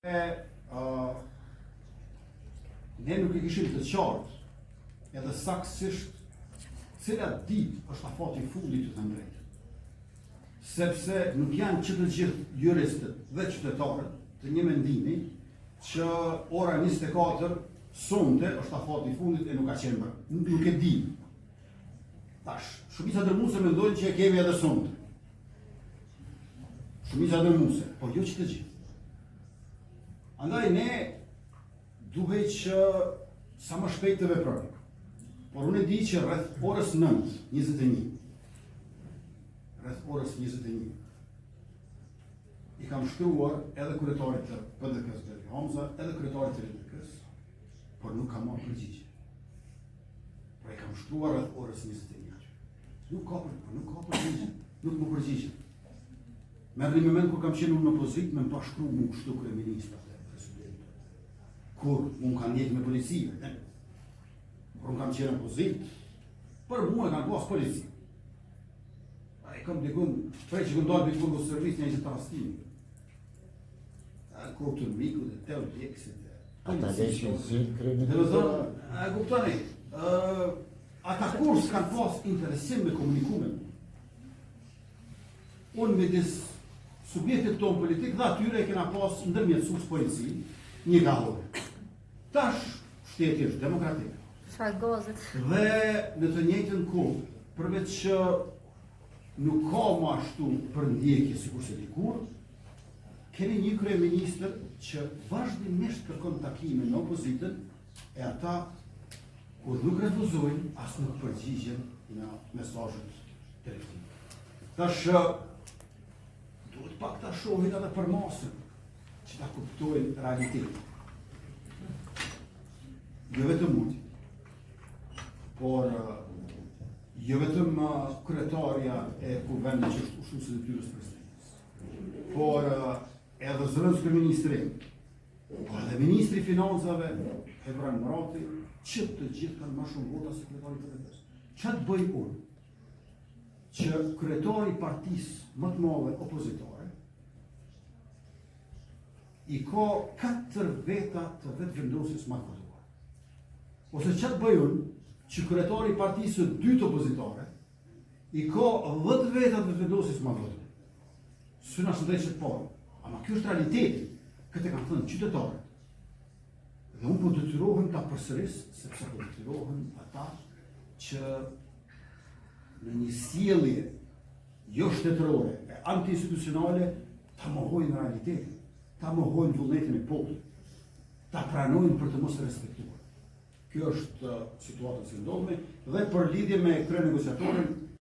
Ne nuk e kishim të qartë edhe saktësisht cilat ditë është afati i fundit të drejtë. Sepse nuk janë që të gjithë juristët dhe qytetarët të një mendimi që ora 24 sonte është afati i fundit e nuk ka qenë bërë. Nuk e dim. Tash, shumica dërmuese mendojnë që e kemi edhe sonte. Shumica dërmuese, por jo që të gjithë. Andaj ne duhet që sa më shpejt të veprojmë. Por unë e di që rreth orës 9:21, i kam shkruar edhe kryetarit të PDK-s Beri Hamza, edhe kryetarit të RDK-s, por nuk kam marrë përgjigje. Por i kam shkruar rreth orës 21. Nuk ka përgjigje, nuk më përgjigje. Merrni në moment kur kam qenë unë në opozitë, më pashkru mu kështu kryeministra. Kur unë kam njëtë me policive, kur unë kam qenë në pozitë, për mua e kanë pas polici. E kam dikun, prej që këndojnë dikun në servis një që të rastimi. Kur të miku dhe te u djekësit. Ata leshin zilë kremi të të kuptoni, ata kur s'kanë pas interesim me komunikume. Unë me disë subjektit tonë politik dhe atyre e kena pas ndërmjetësus polici, një gahore. Tash, shteti është demokratik. Dhe në të njëjtën kohë, përveç që nuk ka më ashtu për ndjekje sikur se dikur, keni një kryeministër që vazhdimisht kërkon takime në opozitën e ata kur nuk refuzojnë, as nuk përgjigjen në mesazhet telefonike. Tash, duhet pak ta shohin edhe për masën, që ta kuptojnë realitetin. Jo vetëm unë, por jo vetëm kryetarja e kuvendit që është ushtruesi i detyrës presidentit, por edhe zëvendës kryeministri, por edhe ministri i financave, Ebran Murati, që të gjithë kanë më shumë vota se kryetari i PDK-s. Çfarë bëj unë? Që kryetari i partisë më të madhe opozitare i ka 4 veta të vetë vendosjes më të votuar. Ose çfarë bëj unë që kryetari i partisë së dytë opozitare i ka 10 veta të vendosjes më të votuar. Syna së drejtë që parë. Ama kjo është realiteti. Këtë e kanë thënë qytetarët. Dhe unë po detyrohem ta përsëris, sepse po detyrohen ata që në një sjellje jo shtetërore e anti-institucionale ta mohojnë realitetin, ta mohojnë vullnetin e popullit, ta pranojnë për të mos respektuar. Kjo është situata që ndodhemi dhe për lidhje me kryenegociatorin